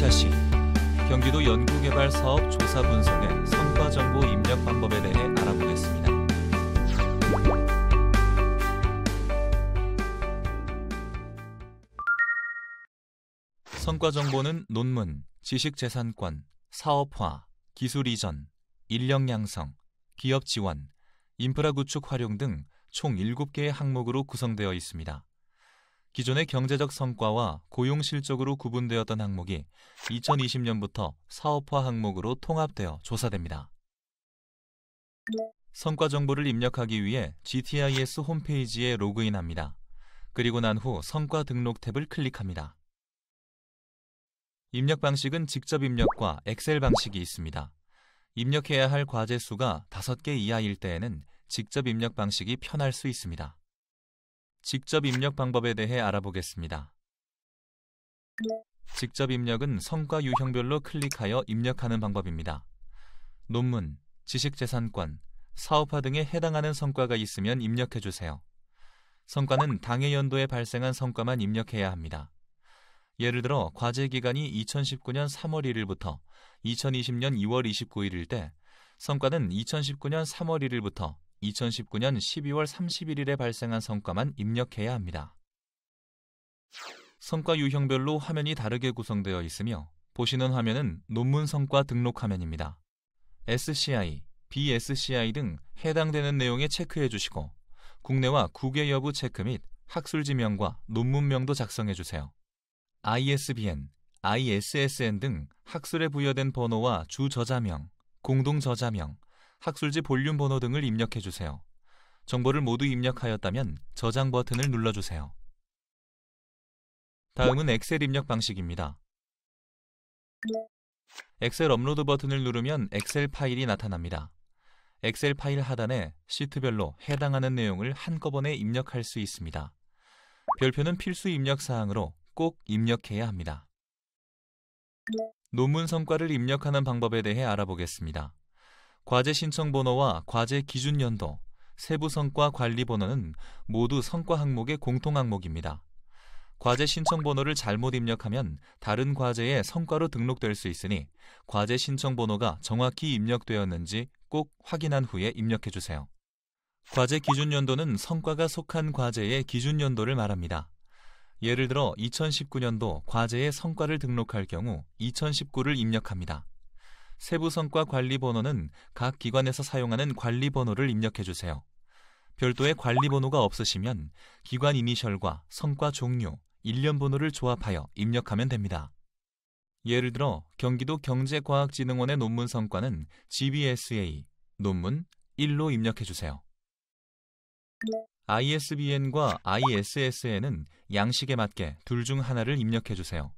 자시, 경기도 연구개발사업 조사 분석의 성과정보 입력 방법에 대해 알아보겠습니다. 성과정보는 논문, 지식재산권, 사업화, 기술 이전, 인력 양성, 기업 지원, 인프라 구축 활용 등 총 7개의 항목으로 구성되어 있습니다. 기존의 경제적 성과와 고용 실적으로 구분되었던 항목이 2020년부터 사업화 항목으로 통합되어 조사됩니다. 성과 정보를 입력하기 위해 GTIS 홈페이지에 로그인합니다. 그리고 난 후 성과 등록 탭을 클릭합니다. 입력 방식은 직접 입력과 엑셀 방식이 있습니다. 입력해야 할 과제 수가 5개 이하일 때에는 직접 입력 방식이 편할 수 있습니다. 직접 입력 방법에 대해 알아보겠습니다. 직접 입력은 성과 유형별로 클릭하여 입력하는 방법입니다. 논문, 지식재산권, 사업화 등에 해당하는 성과가 있으면 입력해주세요. 성과는 당해 연도에 발생한 성과만 입력해야 합니다. 예를 들어 과제 기간이 2019년 3월 1일부터 2020년 2월 29일일 때 성과는 2019년 3월 1일부터 2019년 12월 31일에 발생한 성과만 입력해야 합니다. 성과 유형별로 화면이 다르게 구성되어 있으며 보시는 화면은 논문 성과 등록 화면입니다. SCI, BSCI 등 해당되는 내용에 체크해 주시고 국내와 국외 여부 체크 및 학술지명과 논문명도 작성해 주세요. ISBN, ISSN 등 학술에 부여된 번호와 주 저자명, 공동 저자명, 학술지 볼륨 번호 등을 입력해 주세요. 정보를 모두 입력하였다면 저장 버튼을 눌러주세요. 다음은 엑셀 입력 방식입니다. 엑셀 업로드 버튼을 누르면 엑셀 파일이 나타납니다. 엑셀 파일 하단에 시트별로 해당하는 내용을 한꺼번에 입력할 수 있습니다. 별표는 필수 입력 사항으로 꼭 입력해야 합니다. 논문 성과를 입력하는 방법에 대해 알아보겠습니다. 과제 신청 번호와 과제 기준 연도, 세부 성과 관리 번호는 모두 성과 항목의 공통 항목입니다. 과제 신청 번호를 잘못 입력하면 다른 과제에 성과로 등록될 수 있으니 과제 신청 번호가 정확히 입력되었는지 꼭 확인한 후에 입력해 주세요. 과제 기준 연도는 성과가 속한 과제의 기준 연도를 말합니다. 예를 들어 2019년도 과제의 성과를 등록할 경우 2019를 입력합니다. 세부 성과 관리 번호는 각 기관에서 사용하는 관리 번호를 입력해 주세요. 별도의 관리 번호가 없으시면 기관 이니셜과 성과 종류, 일련 번호를 조합하여 입력하면 됩니다. 예를 들어 경기도 경제과학진흥원의 논문 성과는 GBSA, 논문 1로 입력해 주세요. ISBN과 ISSN은 양식에 맞게 둘 중 하나를 입력해 주세요.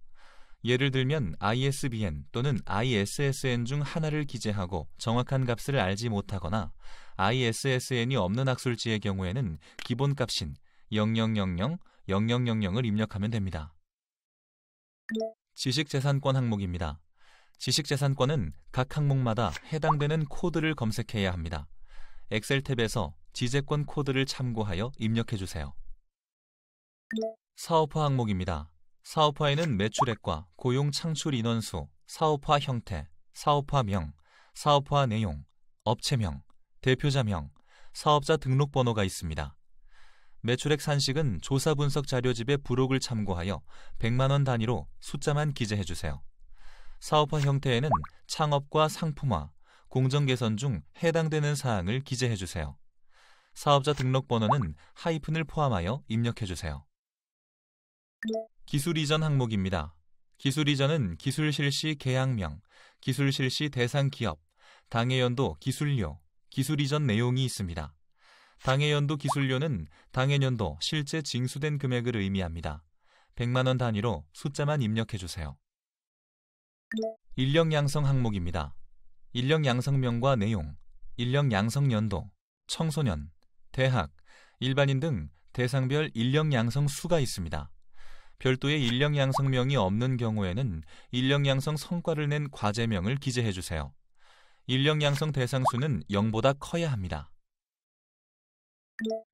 예를 들면 ISBN 또는 ISSN 중 하나를 기재하고 정확한 값을 알지 못하거나 ISSN이 없는 학술지의 경우에는 기본값인 0000을 입력하면 됩니다. 지식재산권 항목입니다. 지식재산권은 각 항목마다 해당되는 코드를 검색해야 합니다. 엑셀 탭에서 지재권 코드를 참고하여 입력해 주세요. 사업화 항목입니다. 사업화에는 매출액과 고용 창출 인원수, 사업화 형태, 사업화명, 사업화 내용, 업체명, 대표자명, 사업자 등록번호가 있습니다. 매출액 산식은 조사 분석 자료집의 부록을 참고하여 100만 원 단위로 숫자만 기재해 주세요. 사업화 형태에는 창업과 상품화, 공정 개선 중 해당되는 사항을 기재해 주세요. 사업자 등록번호는 하이픈을 포함하여 입력해 주세요. 기술 이전 항목입니다. 기술 이전은 기술 실시 계약명, 기술 실시 대상 기업, 당해 연도 기술료, 기술 이전 내용이 있습니다. 당해 연도 기술료는 당해 연도 실제 징수된 금액을 의미합니다. 100만 원 단위로 숫자만 입력해 주세요. 인력 양성 항목입니다. 인력 양성명과 내용, 인력 양성 연도, 청소년, 대학, 일반인 등 대상별 인력 양성 수가 있습니다. 별도의 인력 양성명이 없는 경우에는 인력 양성 성과를 낸 과제명을 기재해 주세요. 인력 양성 대상 수는 0보다 커야 합니다.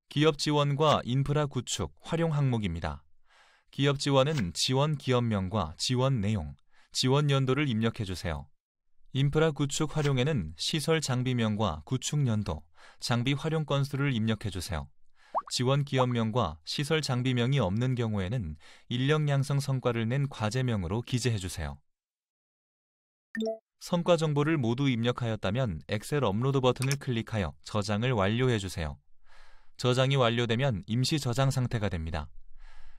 기업 지원과 인프라 구축, 활용 항목입니다. 기업 지원은 지원 기업명과 지원 내용, 지원 연도를 입력해 주세요. 인프라 구축 활용에는 시설 장비명과 구축 연도, 장비 활용 건수를 입력해 주세요. 지원 기업명과 시설 장비명이 없는 경우에는 인력 양성 성과를 낸 과제명으로 기재해 주세요. 성과 정보를 모두 입력하였다면 엑셀 업로드 버튼을 클릭하여 저장을 완료해 주세요. 저장이 완료되면 임시 저장 상태가 됩니다.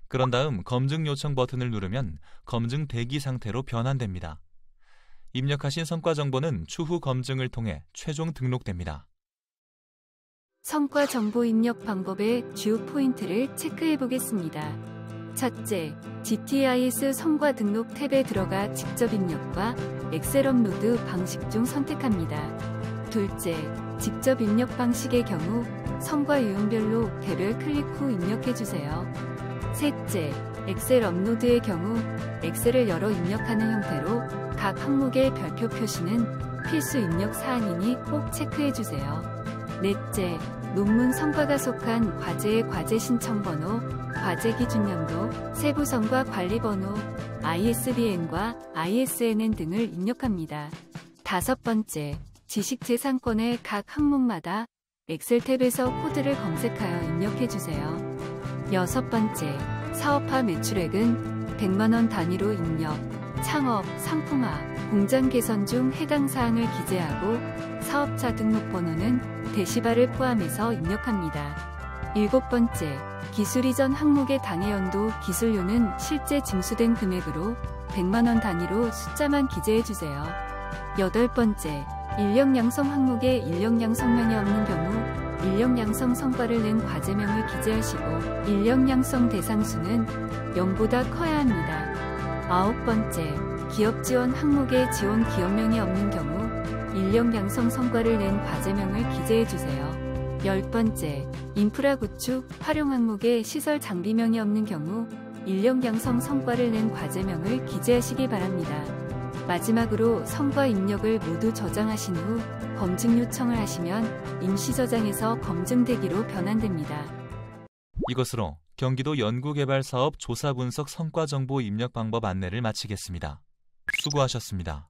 그런 다음 검증 요청 버튼을 누르면 검증 대기 상태로 변환됩니다. 입력하신 성과 정보는 추후 검증을 통해 최종 등록됩니다. 성과 정보 입력 방법의 주요 포인트를 체크해 보겠습니다. 첫째, GTIS 성과 등록 탭에 들어가 직접 입력과 엑셀 업로드 방식 중 선택합니다. 둘째, 직접 입력 방식의 경우 성과 유형별로 개별 클릭 후 입력해 주세요. 셋째, 엑셀 업로드의 경우 엑셀을 열어 입력하는 형태로 각 항목의 별표 표시는 필수 입력 사항이니 꼭 체크해 주세요. 넷째, 논문 성과가 속한 과제의 과제 신청 번호, 과제 기준 연도, 세부 성과 관리 번호, ISBN과 ISNN 등을 입력합니다. 다섯 번째, 지식 재산권의 각 항목마다 엑셀 탭에서 코드를 검색하여 입력해 주세요. 여섯 번째, 사업화 매출액은 100만 원 단위로 입력, 창업, 상품화, 공장 개선 중 해당 사항을 기재하고 사업자 등록번호는 데시발을 포함해서 입력합니다. 일곱 번째, 기술 이전 항목의 당해연도 기술료는 실제 징수된 금액으로 100만 원 단위로 숫자만 기재해 주세요. 여덟 번째, 인력 양성 항목에 인력 양성면이 없는 경우 인력 양성 성과를 낸 과제명을 기재하시고 인력 양성 대상수는 0보다 커야 합니다. 아홉 번째, 기업 지원 항목에 지원 기업명이 없는 경우 인력 양성 성과를 낸 과제명을 기재해 주세요. 열 번째, 인프라 구축 활용 항목에 시설 장비명이 없는 경우 인력 양성 성과를 낸 과제명을 기재하시기 바랍니다. 마지막으로 성과 입력을 모두 저장하신 후 검증 요청을 하시면 임시 저장에서 검증 대기로 변환됩니다. 이것으로 경기도 연구개발사업 조사분석 성과정보 입력 방법 안내를 마치겠습니다. 수고하셨습니다.